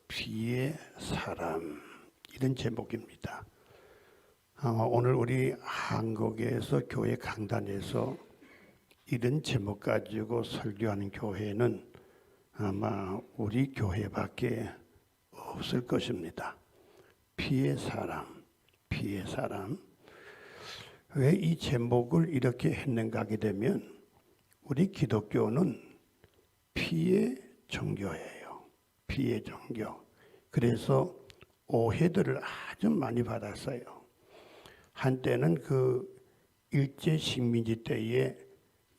피의 사람, 이런 제목입니다. 오늘 우리 한국에서 교회 강단에서 이런 제목 가지고 설교하는 교회는 아마 우리 교회밖에 없을 것입니다. 피의 사람, 피의 사람. 왜 이 제목을 이렇게 했는가 하게 되면 우리 기독교는 피의 종교예요. 피의 종교. 그래서 오해들을 아주 많이 받았어요. 한때는 그 일제 식민지 때에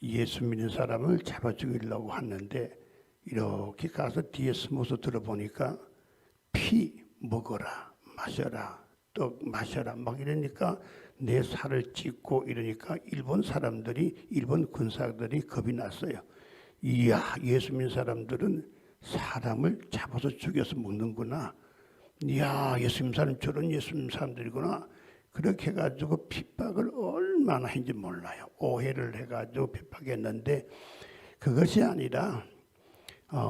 예수 믿는 사람을 잡아 죽이려고 하는데 이렇게 가서 뒤에 숨어서 들어보니까 피 먹어라, 마셔라, 또 마셔라 막 이러니까 내 살을 찢고 이러니까 일본 군사들이 겁이 났어요. 이야, 예수 믿는 사람들은 사람을 잡아서 죽여서 먹는구나. 이야, 예수 믿는 사람 저런 예수 믿는 사람들이구나. 그렇게 해가지고 핍박을 얼마나 했는지 몰라요. 오해를 해가지고 핍박했는데 그것이 아니라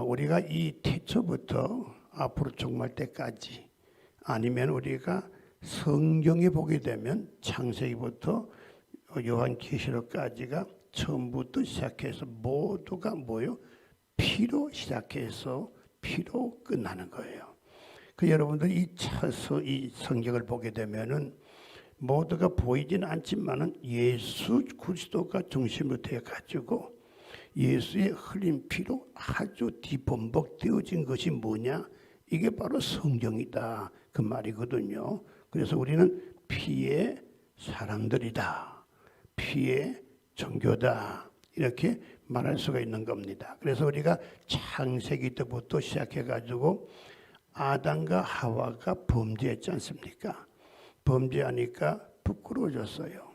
우리가 이 태초부터 앞으로 종말 때까지 아니면 우리가 성경에 보게 되면 창세기부터 요한계시록까지가 처음부터 시작해서 모두가 뭐요? 피로 시작해서 피로 끝나는 거예요. 여러분들 이 성경을 보게 되면은 모두가 보이지는 않지만은 예수 그리스도가 중심으로 되어 가지고 예수의 흘린 피로 아주 뒤범벅되어진 것이 뭐냐? 이게 바로 성경이다. 그 말이거든요. 그래서 우리는 피의 사람들이다. 피의 종교다. 이렇게 말할 수가 있는 겁니다. 그래서 우리가 창세기 때부터 시작해가지고 아담과 하와가 범죄했지 않습니까? 범죄하니까 부끄러워졌어요.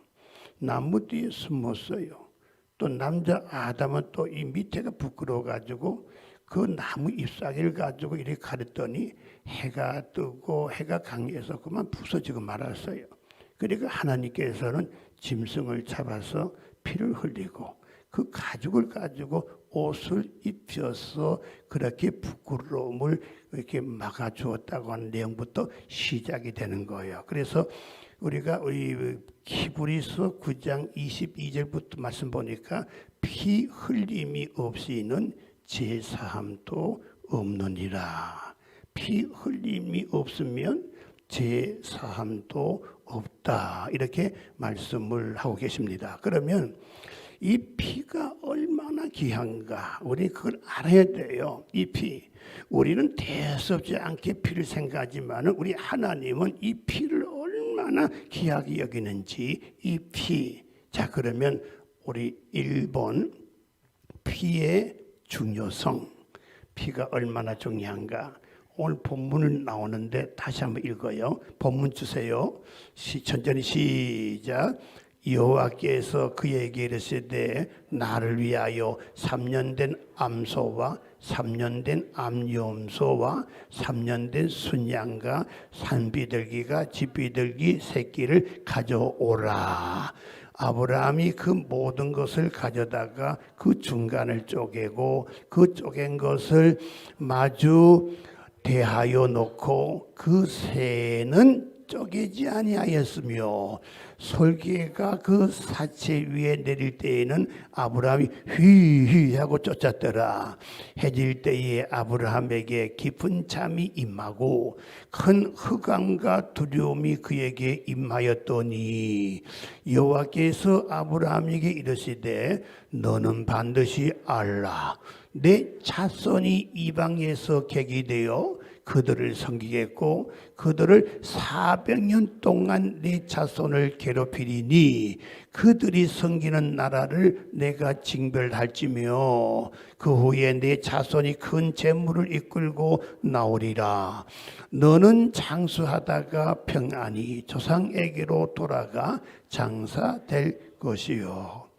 나무 뒤에 숨었어요. 또 남자 아담은 또 이 밑에가 부끄러워가지고 그 나무 잎사귀를 가지고 이렇게 가렸더니 해가 뜨고 해가 강해서 그만 부서지고 말았어요. 그러니까 하나님께서는 짐승을 잡아서 피를 흘리고 그 가죽을 가지고 옷을 입혀서 그렇게 부끄러움을 이렇게 막아주었다고 하는 내용부터 시작이 되는 거예요. 그래서 우리가 우리 히브리서 9장 22절부터 말씀 보니까 피 흘림이 없이는 제사함도 없느니라. 피 흘림이 없으면 제사함도 없다. 이렇게 말씀을 하고 계십니다. 그러면 이 피가 얼마나 귀한가 우리 그걸 알아야 돼요. 이 피. 우리는 대수롭지 않게 피를 생각하지만 우리 하나님은 이 피를 얼마나 귀하게 여기는지 이 피. 자, 그러면 우리 1번 피의 중요성. 피가 얼마나 중요한가. 오늘 본문을 나오는데 다시 한번 읽어요. 본문 주세요. 천천히 시작. 여호와께서 그에게 이르시되 나를 위하여 3년 된 암소와 3년 된 암염소와 3년 된 순양과 산비둘기가 집비둘기 새끼를 가져오라. 아브라함이 그 모든 것을 가져다가 그 중간을 쪼개고 그 쪼갠 것을 마주 대하여 놓고 그 새는 쪼개지 아니하였으며 솔개가 그 사체 위에 내릴 때에는 아브라함이 휘휘 하고 쫓았더라. 해질 때에 아브라함에게 깊은 잠이 임하고 큰 흑암과 두려움이 그에게 임하였더니 여호와께서 아브라함에게 이르시되 너는 반드시 알라. 내 자손이 이방에서 객이 되어 그들을 섬기겠고 그들을 400년 동안 내 자손을 괴롭히리니 그들이 섬기는 나라를 내가 징벌할지며 그 후에 내 자손이 큰 재물을 이끌고 나오리라. 너는 장수하다가 평안히 조상에게로 돌아가 장사될 것이요.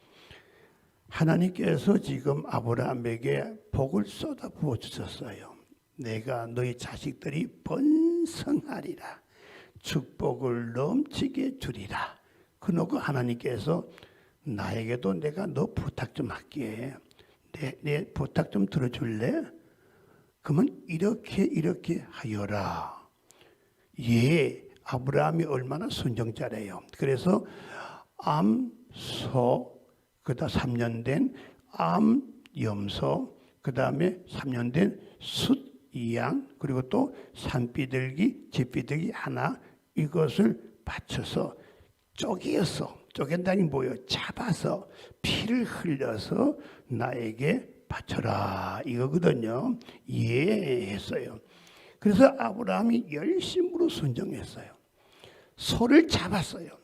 하나님께서 지금 아브라함에게 복을 쏟아 부어 주셨어요. 내가 너희 자식들이 번성하리라. 축복을 넘치게 주리라. 그러고 하나님께서 나에게도 내가 너 부탁 좀 할게. 내 부탁 좀 들어줄래? 그러면 이렇게 하여라. 예, 아브라함이 얼마나 순종자래요. 그래서 암소, 그다음 3년 된 암염소, 그다음에 3년 된 숫양, 그리고 또 산비둘기, 잿비둘기 하나, 이것을 바쳐서 쪼갠다니 뭐예요? 잡아서 피를 흘려서 나에게 바쳐라, 이거거든요. 예, 했어요. 그래서 아브라함이 열심으로 순종했어요. 소를 잡았어요.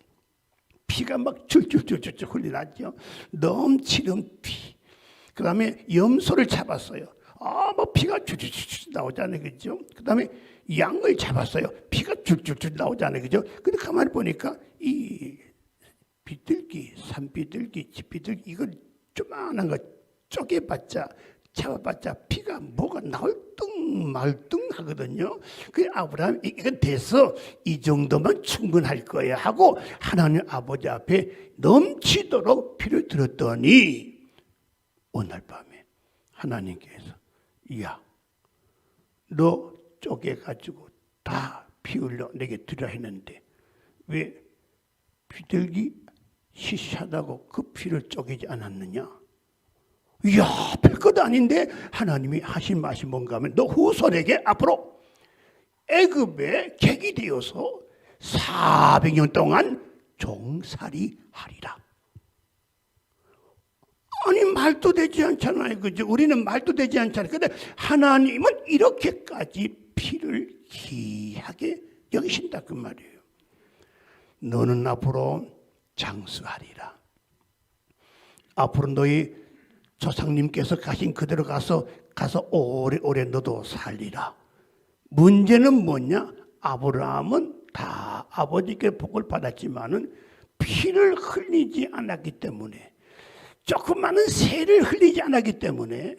피가 막 줄줄줄줄 흘러나죠. 넘치는 피. 그 다음에 염소를 잡았어요. 뭐 피가 줄줄줄 나오잖아요, 그죠? 그 다음에 양을 잡았어요. 피가 줄줄줄 나오잖아요, 그죠? 근데 가만히 보니까 이 비둘기, 산비둘기, 잿비둘기, 이걸 조그만한 거 쪼개봤자, 잡아봤자 피가 뭐가 나올 뚱 말뚱 하거든요. 그 아브라함 이건 돼서 이 정도면 충분할 거야 하고 하나님 아버지 앞에 넘치도록 피를 들었더니 오늘 밤에 하나님께서 야, 너 쪼개가지고 다 피 흘려 내게 드려 했는데 왜 비둘기 시시하다고 그 피를 쪼개지 않았느냐? 이야, 별것 아닌데 하나님이 하신 말이 뭔가 하면 너 후손에게 앞으로 애굽의 객이 되어서 400년 동안 종살이 하리라. 아니, 말도 되지 않잖아요, 그죠? 우리는 말도 되지 않잖아요. 근데 하나님은 이렇게까지 피를 귀하게 여기신다 그 말이에요. 너는 앞으로 장수하리라. 앞으로 너희 조상님께서 가신 그대로 가서 오래오래 너도 살리라. 문제는 뭐냐? 아브라함은 다 아버지께 복을 받았지만은 피를 흘리지 않았기 때문에, 조그마한 새를 흘리지 않았기 때문에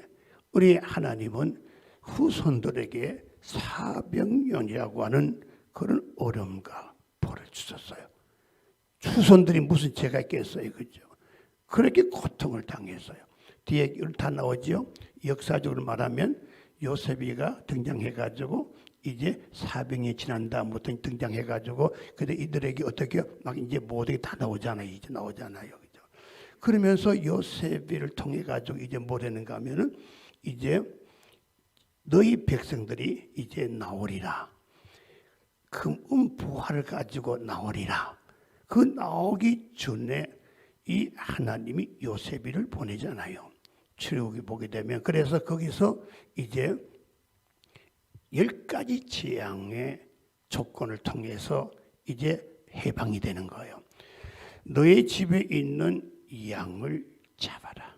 우리 하나님은 후손들에게 400년이라고 하는 그런 어려움과 벌을 주셨어요. 후손들이 무슨 죄가 있겠어요, 그죠? 그렇게 고통을 당했어요. 뒤에 다 나오죠. 역사적으로 말하면 요셉이가 등장해가지고 이제 400년이 지난 다음부터 등장해가지고 근데 이들에게 어떻게 막 이제 모든 게 다 나오잖아요. 이제 나오잖아요, 그죠? 그러면서 요셉이를 통해 가지고 이제 뭐라는가 하면은 이제 너희 백성들이 이제 나오리라. 금은 부활을 가지고 나오리라. 그 나오기 전에 이 하나님이 요셉이를 보내잖아요. 출애굽기 보게 되면. 그래서 거기서 이제 10가지 재앙의 조건을 통해서 이제 해방이 되는 거예요. 너의 집에 있는 양을 잡아라.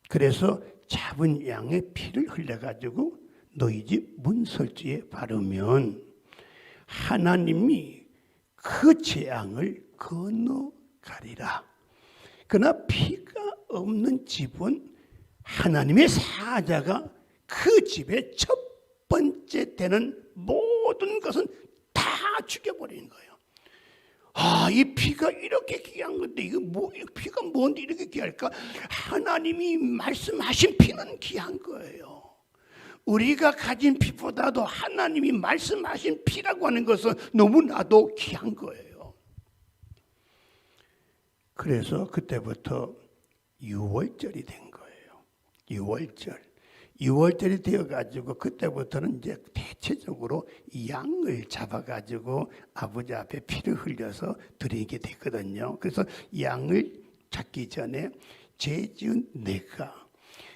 그래서 잡은 양의 피를 흘려가지고 너희 집 문설주에 바르면 하나님이 그 재앙을 건너가리라. 그러나 피가 없는 집은 하나님의 사자가 그 집의 첫 번째 되는 모든 것은 다 죽여버리는 거예요. 이 피가 이렇게 귀한 건데 이거 피가 뭔데 이렇게 귀할까? 하나님이 말씀하신 피는 귀한 거예요. 우리가 가진 피보다도 하나님이 말씀하신 피라고 하는 것은 너무나도 귀한 거예요. 그래서 그때부터 유월절이 된 거예요. 유월절이 되어가지고 그때부터는 이제 대체적으로 양을 잡아가지고 아버지 앞에 피를 흘려서 드리게 됐거든요. 그래서 양을 잡기 전에 죄 지은 내가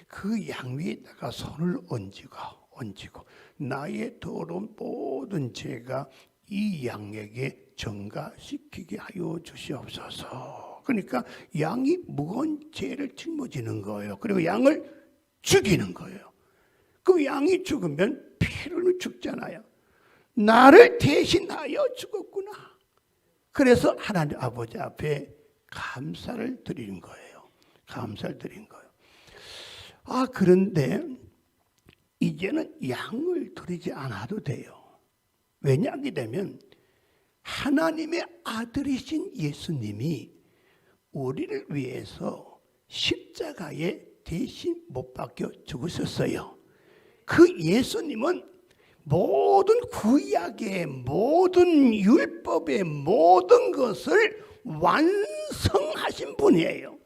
그 양 위에다가 손을 얹고 나의 더러운 모든 죄가 이 양에게 전가시키게 하여 주시옵소서. 그러니까 양이 무거운 죄를 짊어지는 거예요. 그리고 양을 죽이는 거예요. 그 양이 죽으면 피로는 죽잖아요. 나를 대신하여 죽었구나. 그래서 하나님 아버지 앞에 감사를 드리는 거예요. 감사를 드린 거예요. 그런데 이제는 양을 드리지 않아도 돼요. 왜냐하게 되면 하나님의 아들이신 예수님이 우리를 위해서 십자가에 대신 못 박혀 죽으셨어요. 그 예수님은 모든 구약의 모든 율법의 모든 것을 완성하신 분이에요.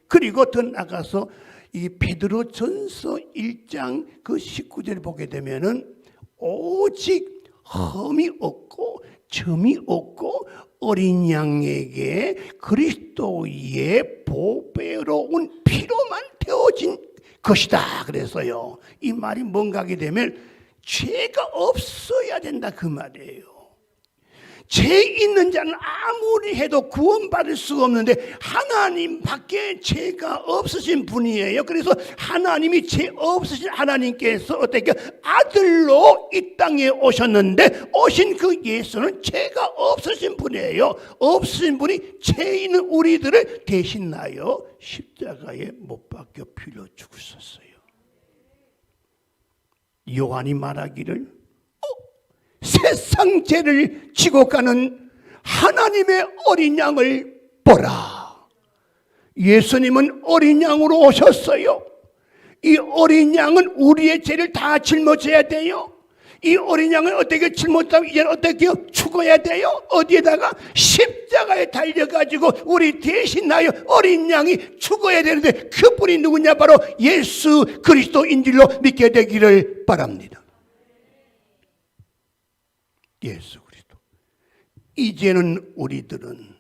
그리고 더 나가서 이 베드로전서 1장 그 19절을 보게 되면은 오직 흠이 없고 점이 없고 어린 양에게 그리스도의 보배로운 피로만 되어진 것이다 그래서요. 이 말이 뭔가 하게 되면 죄가 없어야 된다 그 말이에요. 죄 있는 자는 아무리 해도 구원받을 수가 없는데 하나님밖에 죄가 없으신 분이에요. 그래서 하나님이 죄 없으신 하나님께서 어떻게 아들로 이 땅에 오셨는데 오신 그 예수는 죄가 없으신 분이에요. 없으신 분이 죄 있는 우리들을 대신하여 십자가에 못 박혀 피로 죽으셨어요. 요한이 말하기를 세상 죄를 지고 가는 하나님의 어린 양을 보라. 예수님은 어린 양으로 오셨어요. 이 어린 양은 우리의 죄를 다 짊어져야 돼요. 이 어린 양을 어떻게 짊어지면 이제 어떻게 죽어야 돼요? 어디에다가? 십자가에 달려가지고 우리 대신하여 어린 양이 죽어야 되는데 그분이 누구냐? 바로 예수 그리스도인 줄로 믿게 되기를 바랍니다. 예수 그리스도. 이제는 우리들은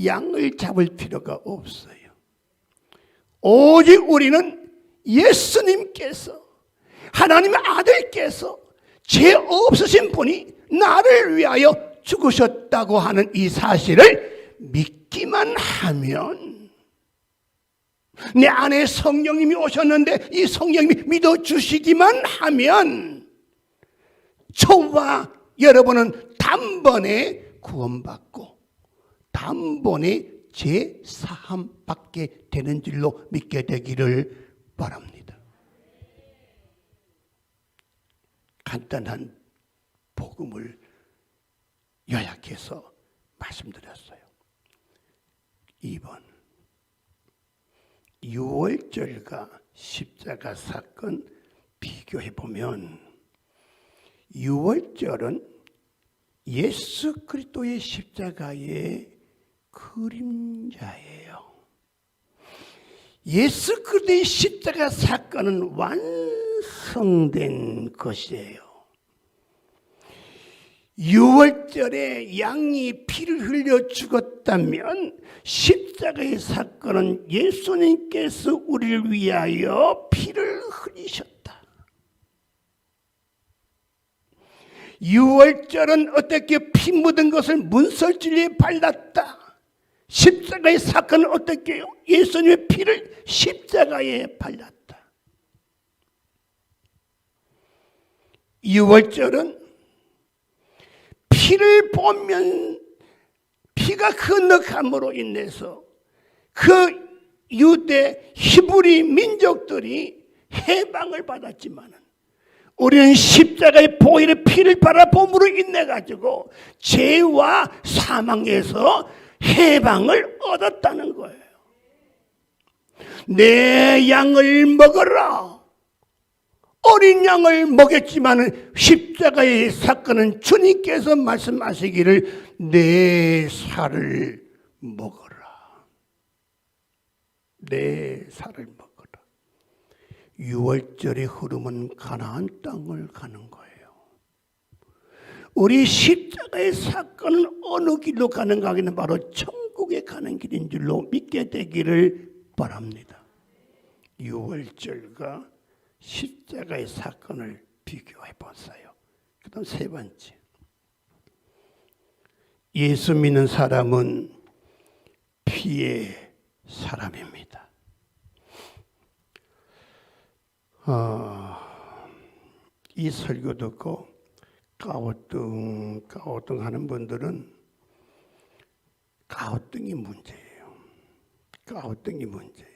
양을 잡을 필요가 없어요. 오직 우리는 예수님께서 하나님의 아들께서 죄 없으신 분이 나를 위하여 죽으셨다고 하는 이 사실을 믿기만 하면 내 안에 성령님이 오셨는데 이 성령님이 믿어주시기만 하면 저와 여러분은 단번에 구원받고 단번에 죄 사함 받게 되는 줄로 믿게 되기를 바랍니다. 간단한 복음을 요약해서 말씀드렸어요. 2번, 유월절과 십자가 사건 비교해 보면 유월절은 예수 그리스도의 십자가의 그림자예요. 예수 그리스도의 십자가 사건은 완성된 것이에요. 유월절에 양이 피를 흘려 죽었다면 십자가의 사건은 예수님께서 우리를 위하여 피를 흘리셨다. 유월절은 어떻게 피 묻은 것을 문설주에 발랐다. 십자가의 사건은 어떻게 해요? 예수님의 피를 십자가에 발랐다. 유월절은 피를 보면 피가 건너감으로 인해서 그 유대 히브리 민족들이 해방을 받았지만 우리는 십자가의 보혈의 피를 바라봄으로 인해 가지고 죄와 사망에서 해방을 얻었다는 거예요. 내 양을 먹어라. 어린 양을 먹였지만 십자가의 사건은 주님께서 말씀하시기를 내 살을 먹어라. 내 살을 먹어라. 유월절의 흐름은 가나안 땅을 가는 거예요. 우리 십자가의 사건은 어느 길로 가는가 하기는 바로 천국에 가는 길인 줄로 믿게 되기를 바랍니다. 유월절과 십자가의 사건을 비교해 보세요. 그 다음 세 번째, 예수 믿는 사람은 피의 사람입니다. 이 설교 듣고 까우뚱 하는 분들은 까우뚱이 문제예요. 까우뚱이 문제예요.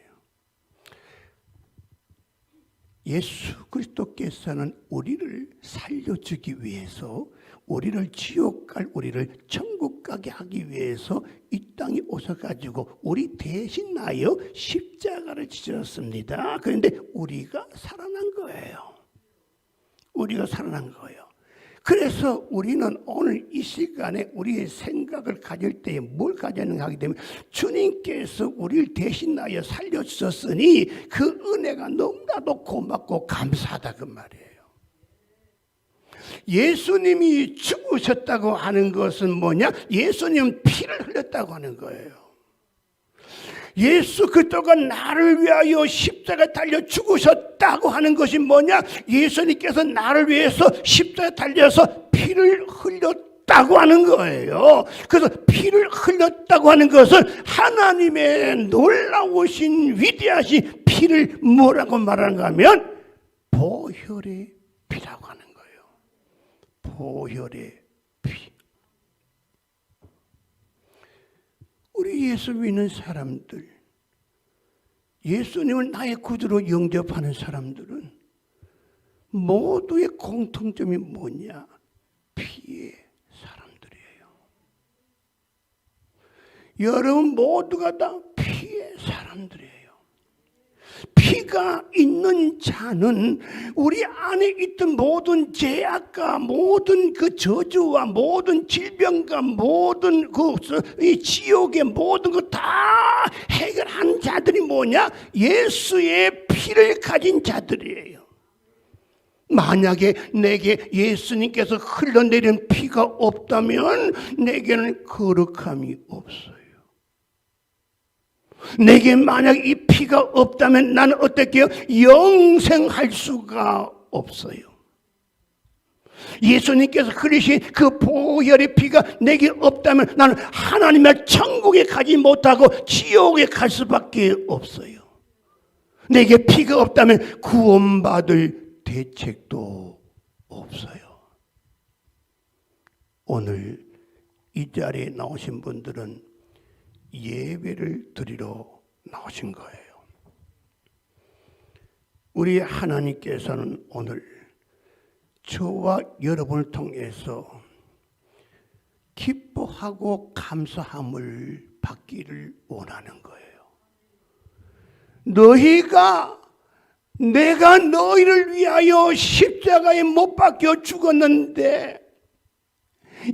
예수 그리스도께서는 우리를 살려주기 위해서, 우리를 지옥 갈 우리를 천국 가게 하기 위해서 이 땅에 오셔가지고 우리 대신하여 십자가를 지셨습니다. 그런데 우리가 살아난 거예요. 우리가 살아난 거예요. 그래서 우리는 오늘 이 시간에 우리의 생각을 가질 때에 뭘 가졌는가 하기 때문에 주님께서 우리를 대신하여 살려주셨으니 그 은혜가 너무나도 고맙고 감사하다 그 말이에요. 예수님이 죽으셨다고 하는 것은 뭐냐? 예수님은 피를 흘렸다고 하는 거예요. 예수 그리스도가 나를 위하여 십자가에 달려 죽으셨다고 하는 것이 뭐냐? 예수님께서 나를 위해서 십자가에 달려서 피를 흘렸다고 하는 거예요. 그래서 피를 흘렸다고 하는 것은 하나님의 놀라우신 위대하신 피를 뭐라고 말하는가 하면 보혈의 피라고 하는 거예요. 보혈의 피. 우리 예수 믿는 사람들, 예수님을 나의 구주로 영접하는 사람들은 모두의 공통점이 뭐냐? 피의 사람들이에요. 여러분 모두가 다 피의 사람들이에요. 피가 있는 자는 우리 안에 있던 모든 죄악과 모든 그 저주와 모든 질병과 모든 이 지옥의 모든 거 다 해결한 자들이 뭐냐? 예수의 피를 가진 자들이에요. 만약에 내게 예수님께서 흘러내린 피가 없다면 내게는 거룩함이 없어요. 내게 만약 이 피가 없다면 나는 어떻게요? 영생할 수가 없어요. 예수님께서 흘리신 그 보혈의 피가 내게 없다면 나는 하나님의 천국에 가지 못하고 지옥에 갈 수밖에 없어요. 내게 피가 없다면 구원받을 대책도 없어요. 오늘 이 자리에 나오신 분들은 예배를 드리러 나오신 거예요. 우리 하나님께서는 오늘 저와 여러분을 통해서 기뻐하고 감사함을 받기를 원하는 거예요. 내가 너희를 위하여 십자가에 못 박혀 죽었는데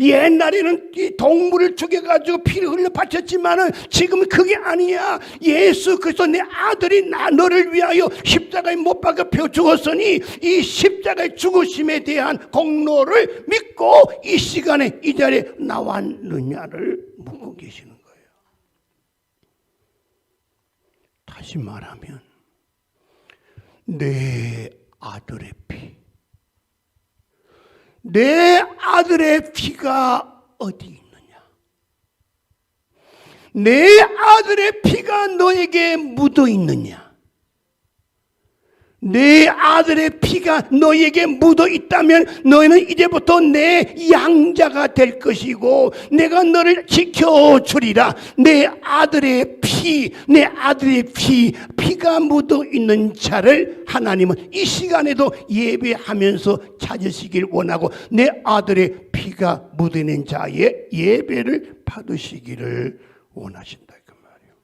옛날에는 이 동물을 죽여가지고 피를 흘려 바쳤지만은 지금은 그게 아니야. 예수 그리스도 내 아들이 너를 위하여 십자가에 못 박혀 죽었으니 이 십자가의 죽으심에 대한 공로를 믿고 이 시간에 이 자리에 나왔느냐를 묻고 계시는 거예요. 다시 말하면 내 아들의 피, 내 아들의 피가 어디 있느냐? 내 아들의 피가 너에게 묻어 있느냐? 내 아들의 피가 너에게 묻어 있다면 너희는 이제부터 내 양자가 될 것이고 내가 너를 지켜주리라. 내 아들의 피가 묻어 있는 자를 하나님은 이 시간에도 예배하면서 찾으시길 원하고 내 아들의 피가 묻어 있는 자의 예배를 받으시기를 원하신다 그 말이에요.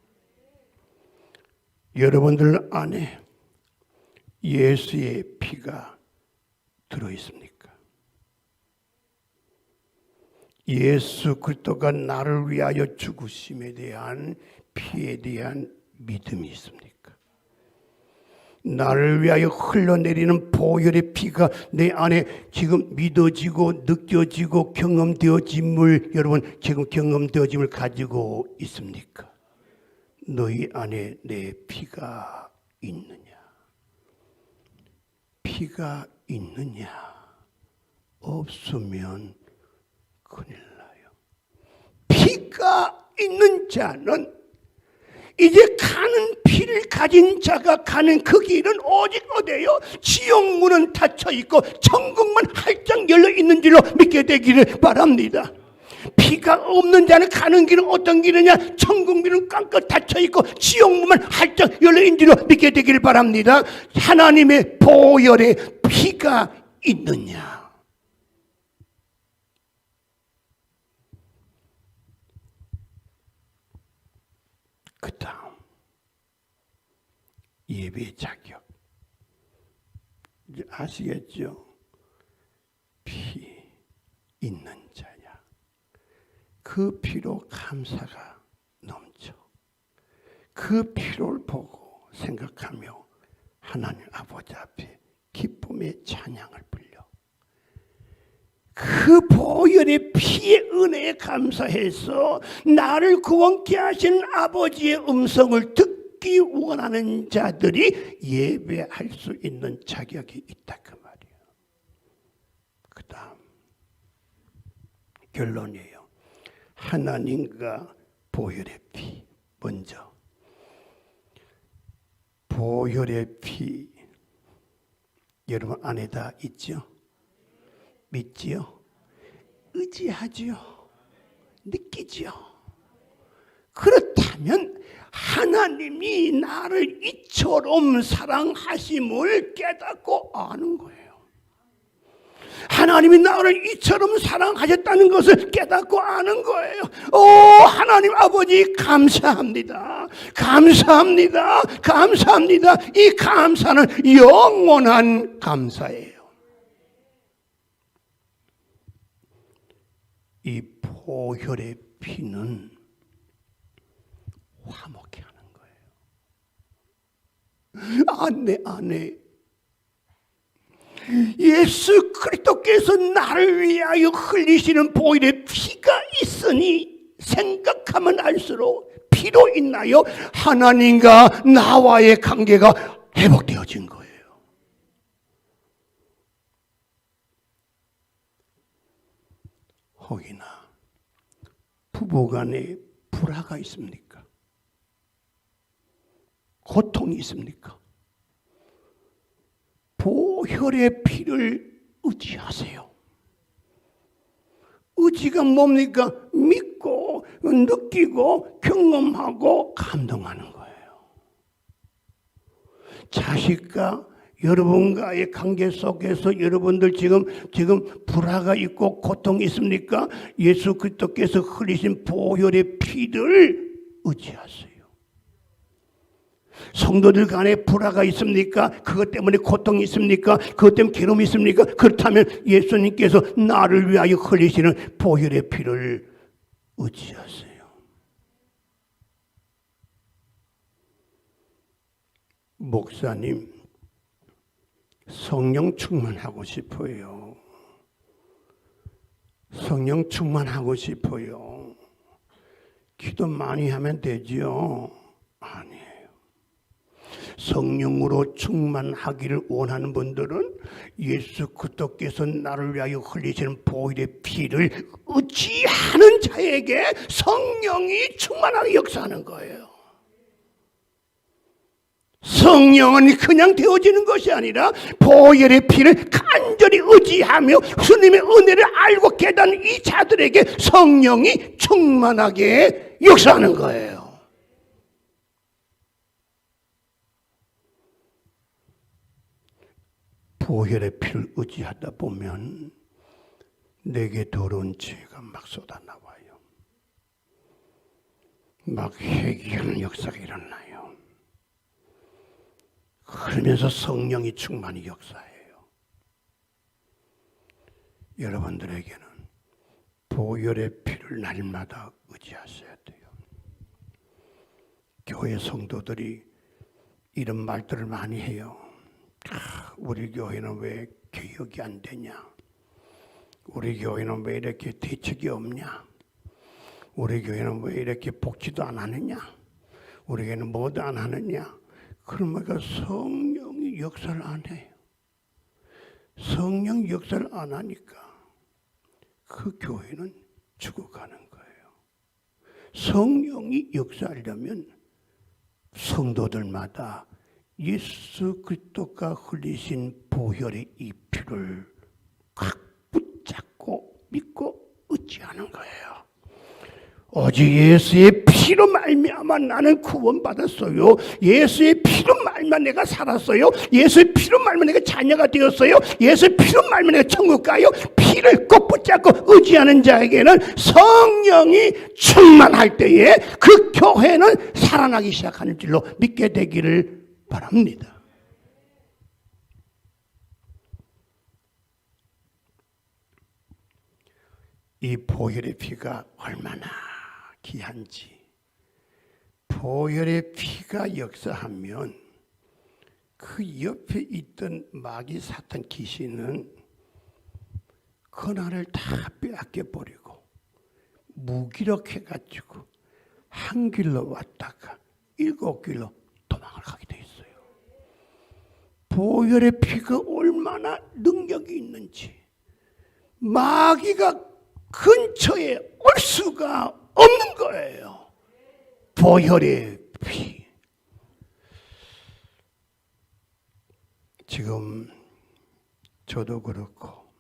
여러분들 안에 예수의 피가 들어있습니까? 예수 그리스도가 나를 위하여 죽으심에 대한 피에 대한 믿음이 있습니까? 나를 위하여 흘러내리는 보혈의 피가 내 안에 지금 믿어지고 느껴지고 경험되어짐을 여러분 지금 경험되어짐을 가지고 있습니까? 너희 안에 내 피가 있느냐? 피가 있느냐? 없으면 큰일 나요. 피가 있는 자는 이제 가는 피를 가진 자가 가는 그 길은 오직 어디예요? 지옥 문은 닫혀 있고 천국만 활짝 열려 있는 줄로 믿게 되기를 바랍니다. 피가 없는 자는 가는 길은 어떤 길이냐? 천국 길은 깡깡 닫혀 있고 지옥 문만 활짝 열려 있는 줄로 믿게 되기를 바랍니다. 하나님의 보혈에 피가 있느냐? 그 다음 예배의 자격 이제 아시겠죠? 있는 자야. 그 피로 감사가 넘쳐. 그 피를 보고 생각하며 하나님 아버지 앞에 기쁨의 찬양을 불려. 그 보혈의 피의 은혜에 감사해서 나를 구원케 하신 아버지의 음성을 듣기 원하는 자들이 예배할 수 있는 자격이 있다 그 말이에요. 그 다음 결론이에요. 하나님과 보혈의 피. 먼저 보혈의 피 여러분 안에다 있죠? 믿지요? 의지하지요? 느끼지요? 그렇다면 하나님이 나를 이처럼 사랑하심을 깨닫고 아는 거예요. 하나님이 나를 이처럼 사랑하셨다는 것을 깨닫고 아는 거예요. 하나님 아버지 감사합니다. 감사합니다. 감사합니다. 이 감사는 영원한 감사예요. 이 보혈의 피는 화목해 하는 거예요. 안에 예수 그리스도께서 나를 위하여 흘리시는 보혈의 피가 있으니 생각하면 알수록 피로 인하여 하나님과 나와의 관계가 회복되어진 거예요. 혹이나 부부간에 불화가 있습니까? 고통이 있습니까? 보혈의 피를 의지하세요. 의지가 뭡니까? 믿고 느끼고 경험하고 감동하는 거예요. 자식과 여러분과의 관계 속에서 여러분들 지금 불화가 있고 고통이 있습니까? 예수 그리스도께서 흘리신 보혈의 피를 의지하세요. 성도들 간에 불화가 있습니까? 그것 때문에 고통이 있습니까? 그것 때문에 괴로움이 있습니까? 그렇다면 예수님께서 나를 위하여 흘리시는 보혈의 피를 의지하세요. 목사님, 성령 충만하고 싶어요. 성령 충만하고 싶어요. 기도 많이 하면 되지요? 아니에요. 성령으로 충만하기를 원하는 분들은 예수 그리스도께서 나를 위하여 흘리시는 보혈의 피를 의지하는 자에게 성령이 충만하게 역사하는 거예요. 성령은 그냥 되어지는 것이 아니라 보혈의 피를 간절히 의지하며 주님의 은혜를 알고 깨닫는 이 자들에게 성령이 충만하게 역사하는 거예요. 보혈의 피를 의지하다 보면 내게 더러운 죄가 막 쏟아나와요. 막 회개하는 역사가 일어나요. 그러면서 성령이 충만히 역사해요. 여러분들에게는 보혈의 피를 날마다 의지하셔야 돼요. 교회 성도들이 이런 말들을 많이 해요. 우리 교회는 왜 개혁이 안 되냐? 우리 교회는 왜 이렇게 대책이 없냐? 우리 교회는 왜 이렇게 복지도 안 하느냐? 우리 교회는 뭐도 안 하느냐? 그러면 성령이 역사를 안 해요. 성령 역사를 안 하니까 그 교회는 죽어가는 거예요. 성령이 역사하려면 성도들마다 예수 그리스도가 흘리신 보혈의 이 피를 꽉 붙잡고 믿고 의지하는 거예요. 오직 예수의 피로 말미암아 나는 구원받았어요. 예수의 피로 말미암아 내가 살았어요. 예수의 피로 말미암아 내가 자녀가 되었어요. 예수의 피로 말미암아 내가 천국 가요. 피를 꼭 붙잡고 의지하는 자에게는 성령이 충만할 때에 그 교회는 살아나기 시작하는 줄로 믿게 되기를 바랍니다. 이 보혈의 피가 얼마나 귀한지, 보혈의 피가 역사하면 그 옆에 있던 마귀 사탄 귀신은 그날을 다 빼앗겨 버리고 무기력해가지고 한 길로 왔다가 7길로 도망을 가게 돼 있어요. 보혈의 피가 얼마나 능력이 있는지, 마귀가 근처에 올 수가 없는 거예요. 보혈의 피. 지금 저도 그렇고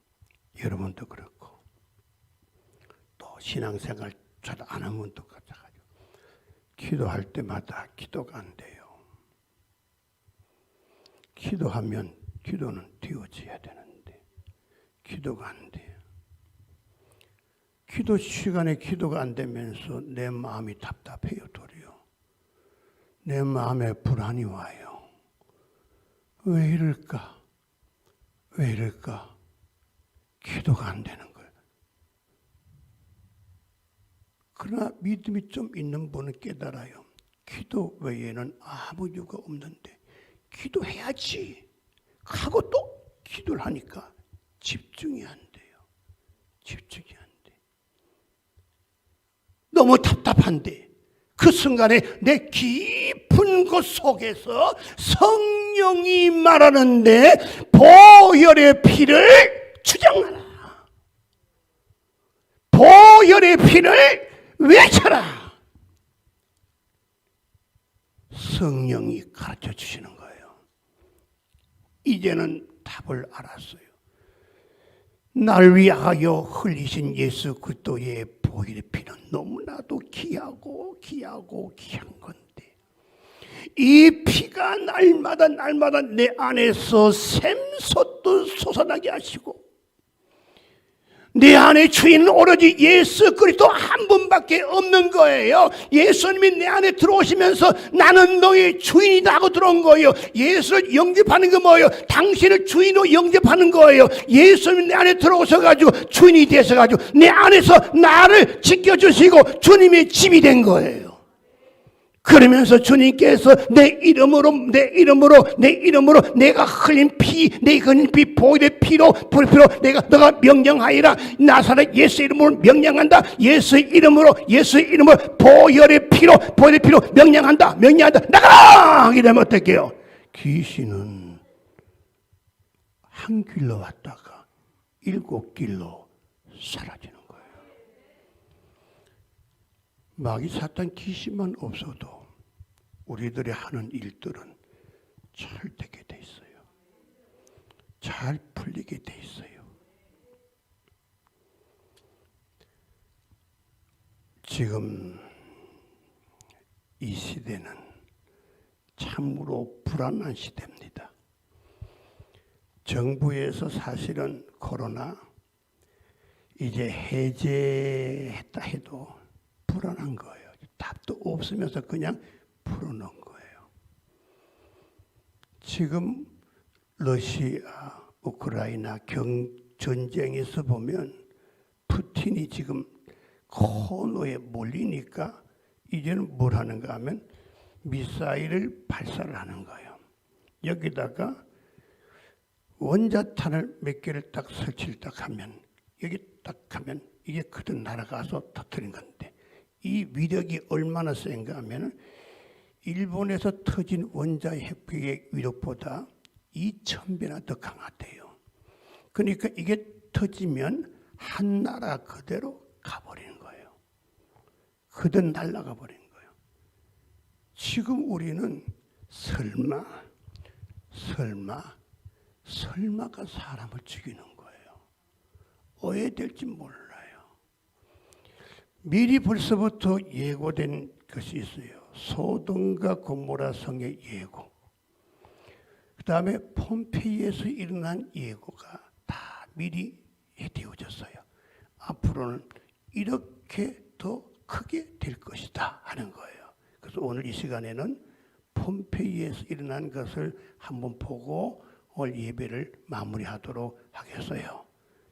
여러분도 그렇고 또 신앙생활 잘 안 하는 분도 같아가지고 기도할 때마다 기도가 안 돼요. 기도하면 기도는 되어져야 되는데 기도가 안 돼요. 기도 시간에 기도가 안 되면서 내 마음이 답답해요. 도리어 내 마음에 불안이 와요. 왜 이럴까? 왜 이럴까? 기도가 안 되는 거예요. 그러나 믿음이 좀 있는 분은 깨달아요. 기도 외에는 아무 이유가 없는데 기도해야지 하고 또 기도를 하니까 집중이 안 돼요. 집중이 안 돼. 너무 답답한데 그 순간에 내 깊은 곳 속에서 성령이 말하는데 보혈의 피를 주장하라. 보혈의 피를 외쳐라. 성령이 가르쳐 주시는 거예요. 이제는 답을 알았어요. 날 위하여 흘리신 예수 그리스도의 보혈의 피는 너무나도 귀하고 귀한 건데 이 피가 날마다 내 안에서 샘솟도 솟아나게 하시고 내 안에 주인은 오로지 예수 그리스도 한 분밖에 없는 거예요. 예수님이 내 안에 들어오시면서 나는 너의 주인이다 하고 들어온 거예요. 예수를 영접하는 거 뭐예요? 당신을 주인으로 영접하는 거예요. 예수님이 내 안에 들어오셔가지고 주인이 되셔가지고 내 안에서 나를 지켜주시고 주님의 집이 된 거예요. 그러면서 주님께서 내 이름으로 내가 흘린 피, 내 흘린 피 보혈의 피로 너가 명령하리라. 나사렛 예수 이름으로 명령한다. 예수 이름으로 보혈의 피로 명령한다. 나가라. 하게 되면 어떡해요? 귀신은 한 길로 왔다가 7길로 사라지는 거예요. 마귀 사탄 귀신만 없어도 우리들이 하는 일들은 잘 되게 돼 있어요. 잘 풀리게 돼 있어요. 지금 이 시대는 참으로 불안한 시대입니다. 정부에서 사실은 코로나 이제 해제했다 해도 불안한 거예요. 답도 없으면서 그냥 풀어놓은 거예요. 지금 러시아, 우크라이나 전쟁에서 보면 푸틴이 지금 코너에 몰리니까 이제는 뭘 하는가 하면 미사일을 발사를 하는 거예요. 여기다가 원자탄을 몇 개를 딱 설치를 딱 하면 여기 딱 하면 이게 그대로 날아가서 터뜨린 건데 이 위력이 얼마나 센가 하면 일본에서 터진 원자핵의 위력보다 2000배나 더 강하대요. 그러니까 이게 터지면 한 나라 그대로 가버리는 거예요. 그대로 날아가 버리는 거예요. 지금 우리는 설마가 사람을 죽이는 거예요. 어떻게 될지 몰라요. 미리 벌써부터 예고된 것이 있어요. 소돔과 고모라 성의 예고. 그 다음에 폼페이에서 일어난 예고가 다 미리 되어졌어요. 앞으로는 이렇게 더 크게 될 것이다 하는 거예요. 그래서 오늘 이 시간에는 폼페이에서 일어난 것을 한번 보고 오늘 예배를 마무리하도록 하겠어요.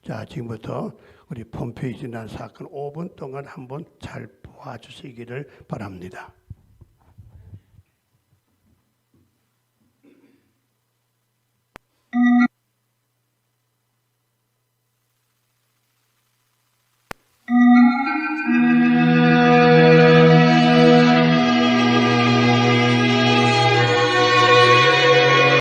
자, 지금부터 우리 폼페이 지난 사건 5분 동안 한번 잘 보아주시기를 바랍니다.